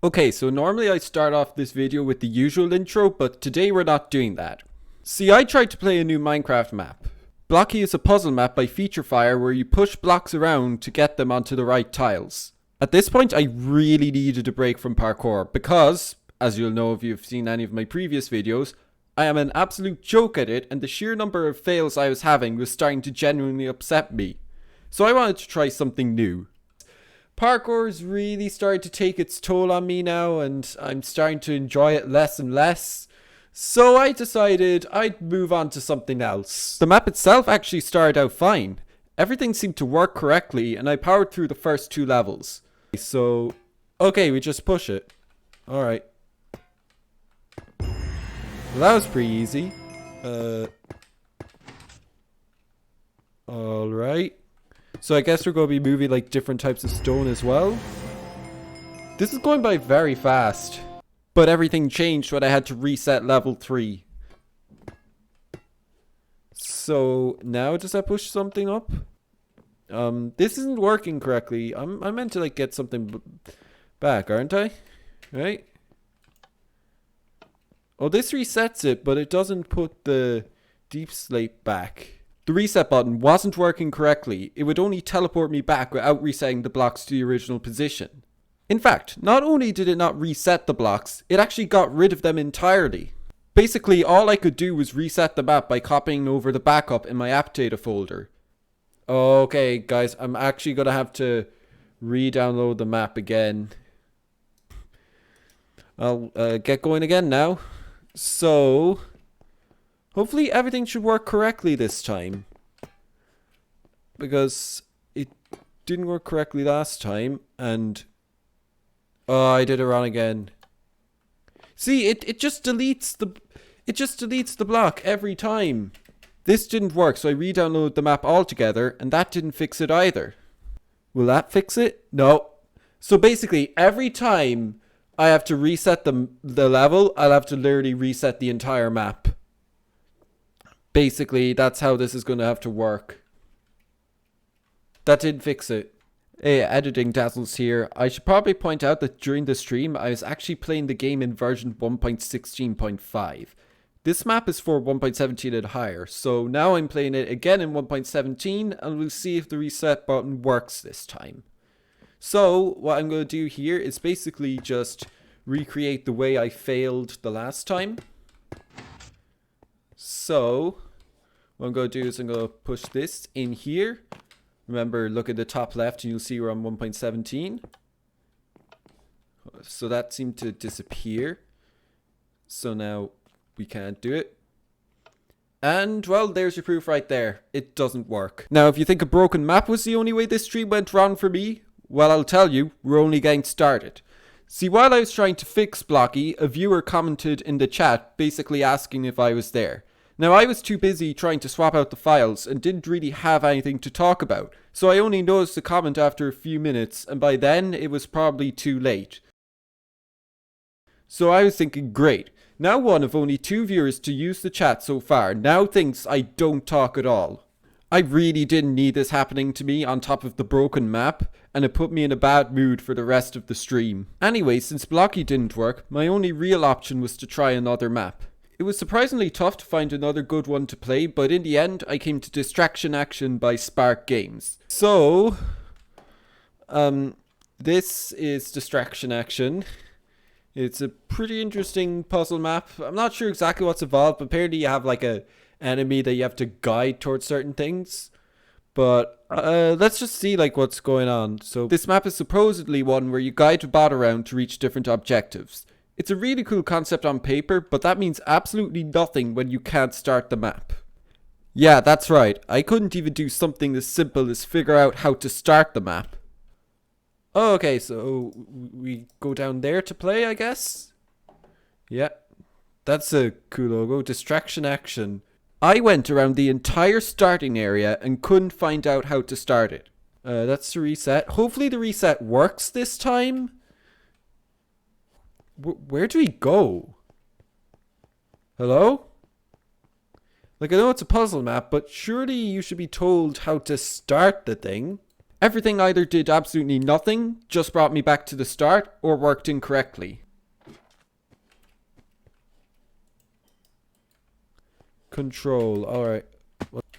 Okay, so normally I start off this video with the usual intro, but today we're not doing that. See, I tried to play a new Minecraft map. Blocky is a puzzle map by Featurefire where you push blocks around to get them onto the right tiles. At this point, I really needed a break from parkour because, as you'll know if you've seen any of my previous videos, I am an absolute joke at it, and the sheer number of fails I was having was starting to genuinely upset me. So I wanted to try something new. Parkour's really started to take its toll on me now, and I'm starting to enjoy it less and less. So I decided I'd move on to something else. The map itself actually started out fine. Everything seemed to work correctly, and I powered through the first 2 levels. So, okay, we just push it. Alright. Well, that was pretty easy. Alright. So I guess we're going to be moving like different types of stone as well. This is going by very fast. But everything changed when I had to reset level 3. So now does that push something up? This isn't working correctly. I'm meant to like get something back, aren't I? Right? Oh, this resets it, but it doesn't put the deep slate back. The reset button wasn't working correctly. It would only teleport me back without resetting the blocks to the original position. In fact, not only did it not reset the blocks, it actually got rid of them entirely. Basically, all I could do was reset the map by copying over the backup in my app data folder. Okay, guys, I'm actually going to have to re-download the map again. I'll get going again now. So, hopefully everything should work correctly this time. Because it didn't work correctly last time, and oh, I did it wrong again. See, it just deletes the block every time. This didn't work, so I re-downloaded the map altogether, and that didn't fix it either. Will that fix it? No. So basically, every time I have to reset the level, I'll have to literally reset the entire map. Basically, that's how this is going to have to work. That didn't fix it. Hey, editing dazzles here. I should probably point out that during the stream, I was actually playing the game in version 1.16.5. This map is for 1.17 and higher, so now I'm playing it again in 1.17, and we'll see if the reset button works this time. So, what I'm going to do here is basically just recreate the way I failed the last time. So, what I'm going to do is I'm going to push this in here. Remember, look at the top left and you'll see we're on 1.17. So that seemed to disappear. So now we can't do it. And, well, there's your proof right there. It doesn't work. Now, if you think a broken map was the only way this stream went wrong for me, well, I'll tell you, we're only getting started. See, while I was trying to fix Blocky, a viewer commented in the chat basically asking if I was there. Now, I was too busy trying to swap out the files and didn't really have anything to talk about, so I only noticed the comment after a few minutes, and by then it was probably too late. So I was thinking, great, now one of only 2 viewers to use the chat so far now thinks I don't talk at all. I really didn't need this happening to me on top of the broken map, and it put me in a bad mood for the rest of the stream. Anyway, since Blocky didn't work, my only real option was to try another map. It was surprisingly tough to find another good one to play, but in the end, I came to Distraction Action by Spark Games. So, this is Distraction Action. It's a pretty interesting puzzle map. I'm not sure exactly what's involved, but apparently you have like a enemy that you have to guide towards certain things. But let's just see like what's going on. So this map is supposedly one where you guide a bot around to reach different objectives. It's a really cool concept on paper, but that means absolutely nothing when you can't start the map. Yeah, that's right. I couldn't even do something as simple as figure out how to start the map. Okay, so we go down there to play, I guess? Yeah, that's a cool logo. Distraction Action. I went around the entire starting area and couldn't find out how to start it. That's the reset. Hopefully the reset works this time. Where do we go? Hello? Like, I know it's a puzzle map, but surely you should be told how to start the thing. Everything either did absolutely nothing, just brought me back to the start, or worked incorrectly. Control, alright.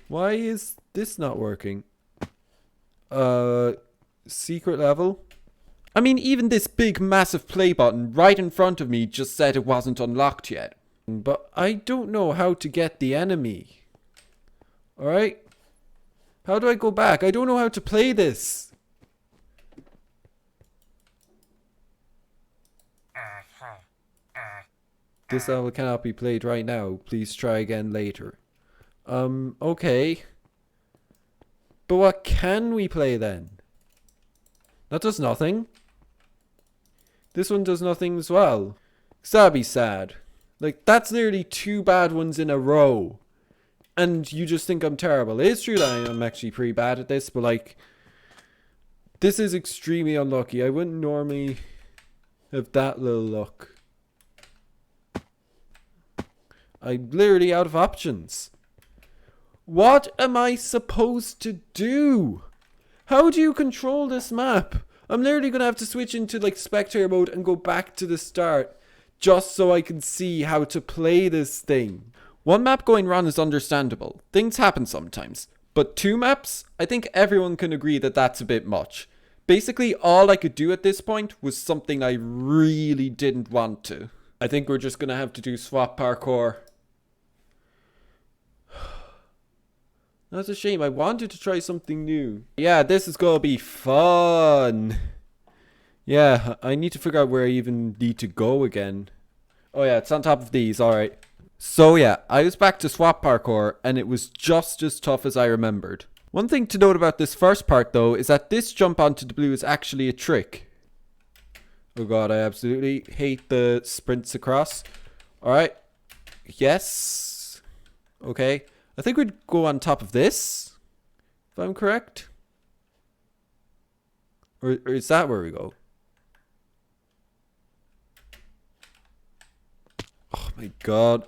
Why is this not working? Secret level? I mean, even this big massive play button right in front of me just said it wasn't unlocked yet. But I don't know how to get the enemy. Alright? How do I go back? I don't know how to play this. This level cannot be played right now. Please try again later. Okay. But what can we play then? That does nothing. This one does nothing as well. That'd be sad. Like, that's nearly 2 bad ones in a row. And you just think I'm terrible. It is true that I'm actually pretty bad at this, but like, this is extremely unlucky. I wouldn't normally have that little luck. I'm literally out of options. What am I supposed to do? How do you control this map? I'm literally going to have to switch into like spectator mode and go back to the start just so I can see how to play this thing. One map going wrong is understandable. Things happen sometimes. But 2 maps? I think everyone can agree that that's a bit much. Basically, all I could do at this point was something I really didn't want to. I think we're just going to have to do swap parkour. That's a shame. I wanted to try something new. Yeah, this is gonna be fun. Yeah, I need to figure out where I even need to go again. Oh yeah, it's on top of these. Alright. So yeah, I was back to swap parkour and it was just as tough as I remembered. One thing to note about this first part though is that this jump onto the blue is actually a trick. Oh god, I absolutely hate the sprints across. Alright. Yes. Okay. I think we'd go on top of this, if I'm correct. Or is that where we go? Oh my god.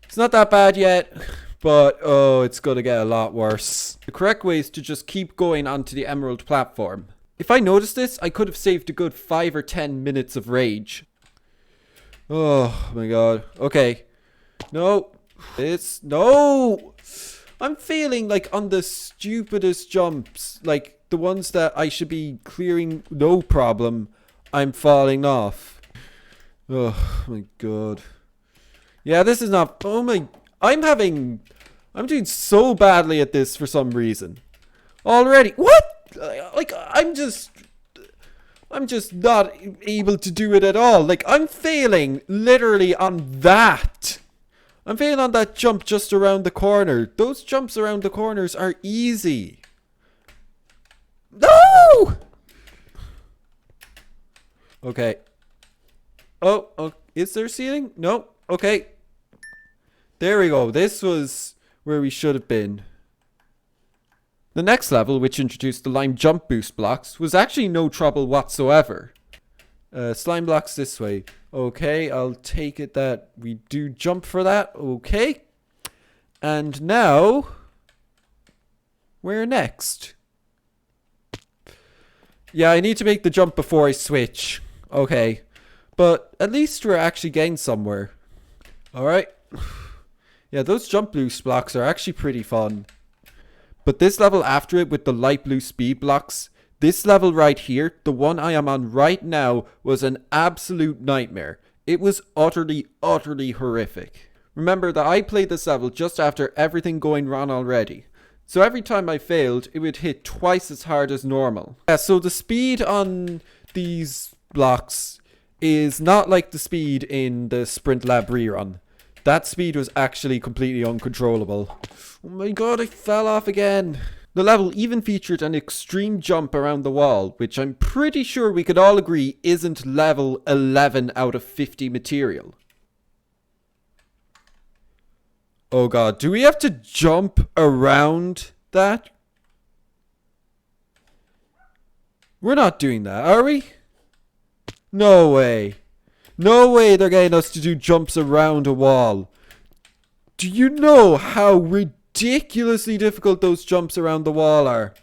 It's not that bad yet, but oh, it's gonna get a lot worse. The correct way is to just keep going onto the emerald platform. If I noticed this, I could have saved a good 5 or 10 minutes of rage. Oh my god. Okay. No. No! I'm feeling like on the stupidest jumps, like the ones that I should be clearing no problem, I'm falling off. Oh my god. Yeah, this is not, oh my, I'm doing so badly at this for some reason. Already, what? Like, I'm just not able to do it at all. Like, I'm failing literally on that. I'm failing on that jump just around the corner. Those jumps around the corners are easy. No! Okay. Oh, is there ceiling? No. Okay. There we go. This was where we should have been. The next level, which introduced the lime jump boost blocks, was actually no trouble whatsoever. Slime blocks this way. Okay, I'll take it that we do jump for that. Okay. And now, where next? Yeah, I need to make the jump before I switch. Okay. But at least we're actually getting somewhere. Alright. Yeah, those jump boost blocks are actually pretty fun. But this level after it with the light blue speed blocks, this level right here, the one I am on right now, was an absolute nightmare. It was utterly, utterly horrific. Remember that I played this level just after everything going wrong already. So every time I failed, it would hit twice as hard as normal. Yeah, so the speed on these blocks is not like the speed in the Sprint Lab rerun. That speed was actually completely uncontrollable. Oh my god, I fell off again. The level even featured an extreme jump around the wall, which I'm pretty sure we could all agree isn't level 11 out of 50 material. Oh god, do we have to jump around that? We're not doing that, are we? No way. No way they're getting us to do jumps around a wall. Do you know how ridiculously difficult those jumps around the wall are?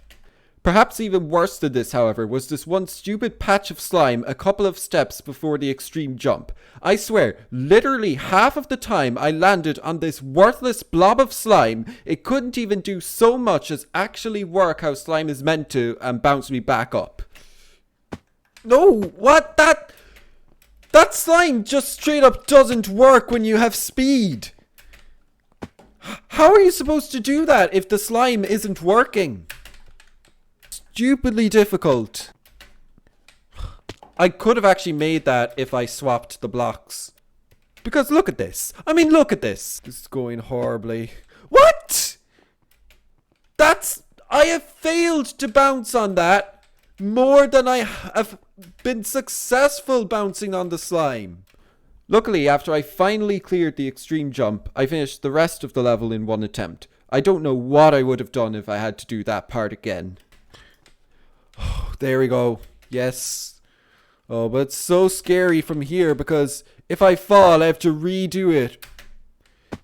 Perhaps even worse than this, however, was this one stupid patch of slime a couple of steps before the extreme jump. I swear, literally half of the time I landed on this worthless blob of slime, it couldn't even do so much as actually work how slime is meant to and bounce me back up. No, what? That slime just straight up doesn't work when you have speed. How are you supposed to do that if the slime isn't working? Stupidly difficult. I could have actually made that if I swapped the blocks. Because look at this. I mean, look at this. This is going horribly. What? I have failed to bounce on that more than I have been successful bouncing on the slime. Luckily, after I finally cleared the extreme jump, I finished the rest of the level in one attempt. I don't know what I would have done if I had to do that part again. There we go. Yes. Oh, but it's so scary from here because if I fall, I have to redo it.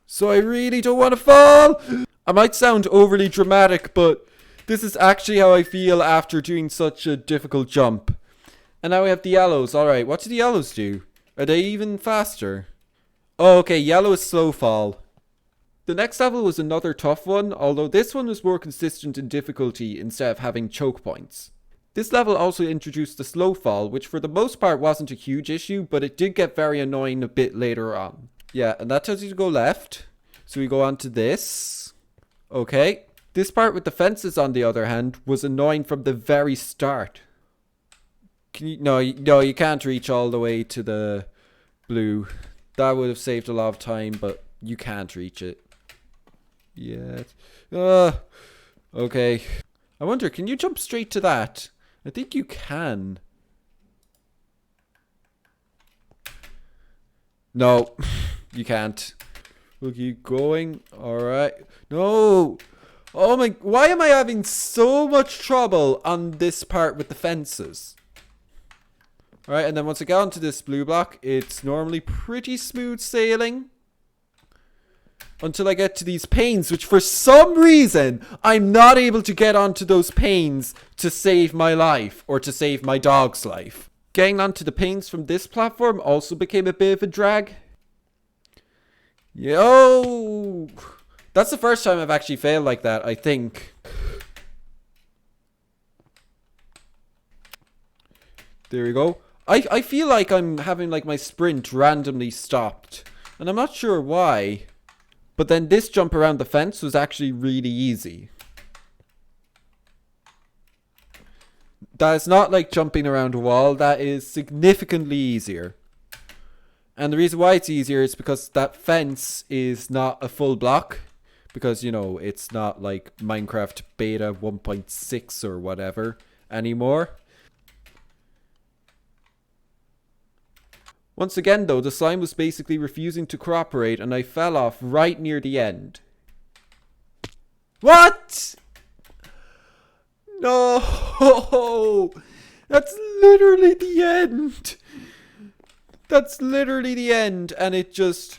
So I really don't want to fall. I might sound overly dramatic, but this is actually how I feel after doing such a difficult jump. And now we have the yellows. Alright, what do the yellows do? Are they even faster? Oh, okay, yellow is slow fall. The next level was another tough one, although this one was more consistent in difficulty instead of having choke points. This level also introduced the slow fall, which for the most part wasn't a huge issue, but it did get very annoying a bit later on. Yeah, and that tells you to go left. So we go on to this. Okay. This part with the fences, on the other hand, was annoying from the very start. No, you can't reach all the way to the blue. That would have saved a lot of time, but you can't reach it. Yeah. Okay. I wonder, can you jump straight to that? I think you can. No, you can't. We'll keep going. Alright. No! Oh my, why am I having so much trouble on this part with the fences? Alright, and then once I get onto this blue block, it's normally pretty smooth sailing. Until I get to these panes, which for some reason, I'm not able to get onto those panes to save my life, or to save my dog's life. Getting onto the panes from this platform also became a bit of a drag. Yo! That's the first time I've actually failed like that, I think. There we go. I feel like I'm having like my sprint randomly stopped. And I'm not sure why. But then this jump around the fence was actually really easy. That is not like jumping around a wall. That is significantly easier. And the reason why it's easier is because that fence is not a full block. Because, you know, it's not like Minecraft Beta 1.6 or whatever anymore. Once again, though, the slime was basically refusing to cooperate and I fell off right near the end. What? No! That's literally the end! That's literally the end, and it just...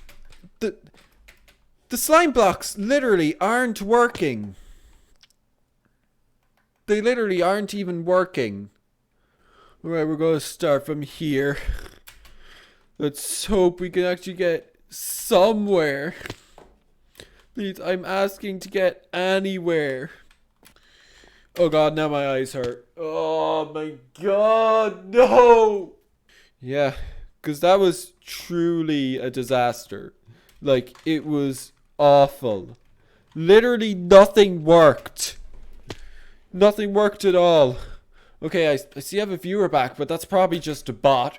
The slime blocks literally aren't working. They literally aren't even working. Alright, we're gonna start from here. Let's hope we can actually get somewhere. Please, I'm asking to get anywhere. Oh god, now my eyes hurt. Oh my god, no! Yeah, because that was truly a disaster. Like, it was awful. Literally nothing worked. Nothing worked at all. Okay, I see I have a viewer back, but that's probably just a bot.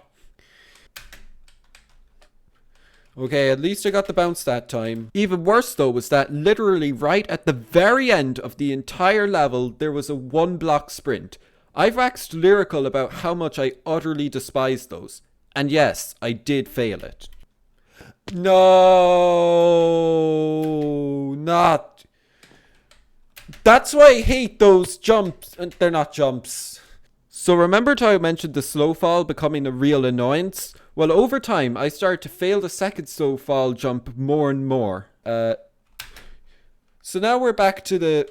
Okay, at least I got the bounce that time. Even worse though was that literally right at the very end of the entire level, there was a 1-block sprint. I've waxed lyrical about how much I utterly despise those. And yes, I did fail it. No, not. That's why I hate those jumps. And they're not jumps. So remembered how I mentioned the slow fall becoming a real annoyance? Well, over time, I started to fail the second slow fall jump more and more. So now we're back to the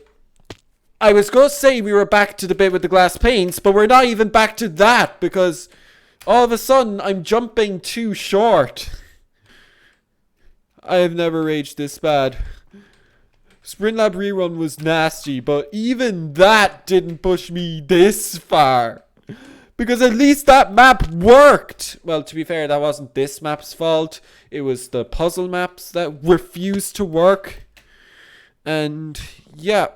I was going to say we were back to the bit with the glass panes, but we're not even back to that because all of a sudden I'm jumping too short. I have never raged this bad. Sprint Lab Rerun was nasty, but even that didn't push me this far. Because at least that map worked. Well, to be fair, that wasn't this map's fault. It was the puzzle maps that refused to work. And yeah.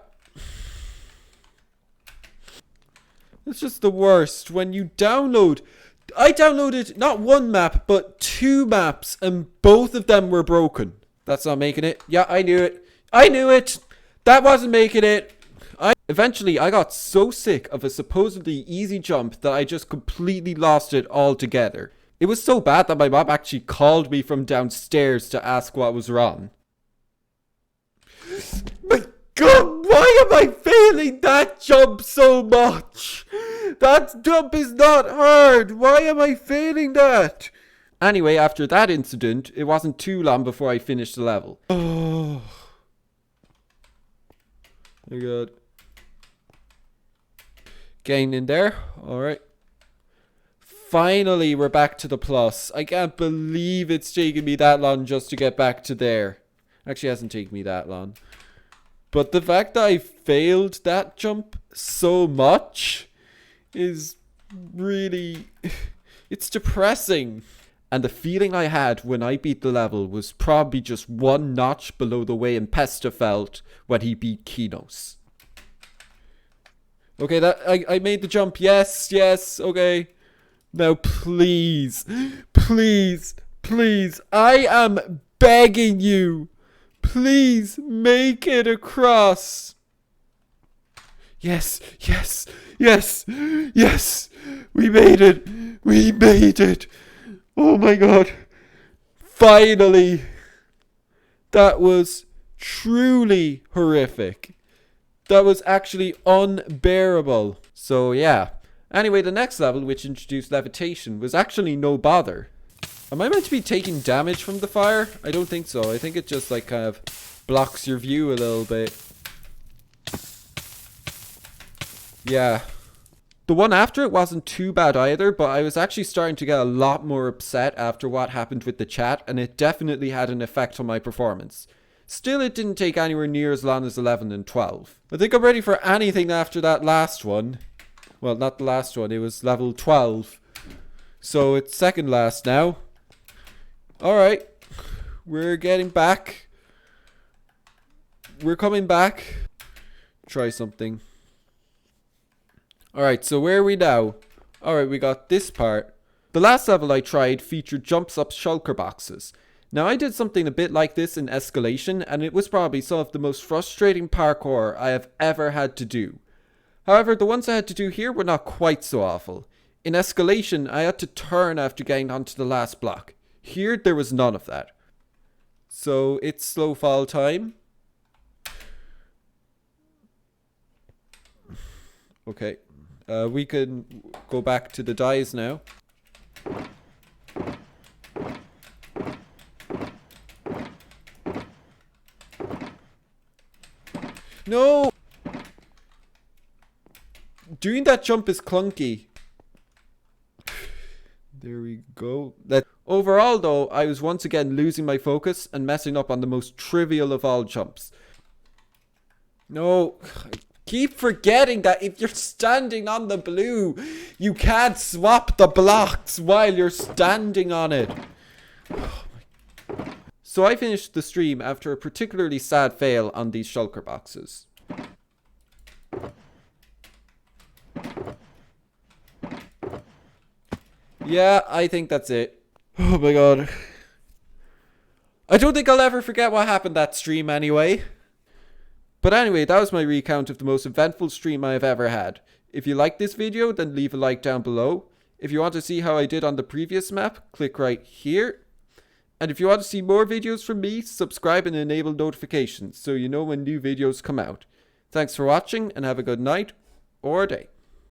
It's just the worst. When you download... I downloaded not one map, but 2 maps. And both of them were broken. That's not making it. Yeah, I knew it. I knew it. That wasn't making it. Eventually, I got so sick of a supposedly easy jump that I just completely lost it altogether. It was so bad that my mom actually called me from downstairs to ask what was wrong. My God, why am I failing that jump so much? That jump is not hard. Why am I failing that? Anyway, after that incident, it wasn't too long before I finished the level. Oh my God. Getting in there. Alright. Finally, we're back to the plus. I can't believe it's taken me that long just to get back to there. Actually, it hasn't taken me that long. But the fact that I failed that jump so much is really... It's depressing. And the feeling I had when I beat the level was probably just one notch below the way Impesta felt when he beat Kinos. Okay, that I made the jump. Yes, yes, okay. Now please, please, please, I am begging you. Please make it across. Yes, yes, yes, yes. We made it. We made it. Oh my God. Finally. That was truly horrific. That was actually unbearable. So yeah. Anyway, the next level, which introduced levitation, was actually no bother. Am I meant to be taking damage from the fire? I don't think so. I think it just like kind of blocks your view a little bit. Yeah. The one after it wasn't too bad either, but I was actually starting to get a lot more upset after what happened with the chat, and it definitely had an effect on my performance. Still, it didn't take anywhere near as long as 11 and 12. I think I'm ready for anything after that last one. Well, not the last one, it was level 12. So it's second last now. Alright, we're getting back. We're coming back. Try something. Alright, so where are we now? Alright, we got this part. The last level I tried featured jumps up shulker boxes. Now I did something a bit like this in Escalation, and it was probably some of the most frustrating parkour I have ever had to do. However, the ones I had to do here were not quite so awful. In Escalation, I had to turn after getting onto the last block. Here, there was none of that. So, it's slow fall time. Okay. We can go back to the dies now. No! Doing that jump is clunky. There we go. Overall though, I was once again losing my focus and messing up on the most trivial of all jumps. No, I keep forgetting that if you're standing on the blue, you can't swap the blocks while you're standing on it. Oh my. So I finished the stream after a particularly sad fail on these shulker boxes. Yeah, I think that's it. Oh my God. I don't think I'll ever forget what happened that stream anyway. But anyway, that was my recount of the most eventful stream I have ever had. If you liked this video, then leave a like down below. If you want to see how I did on the previous map, click right here. And if you want to see more videos from me, subscribe and enable notifications so you know when new videos come out. Thanks for watching and have a good night or day.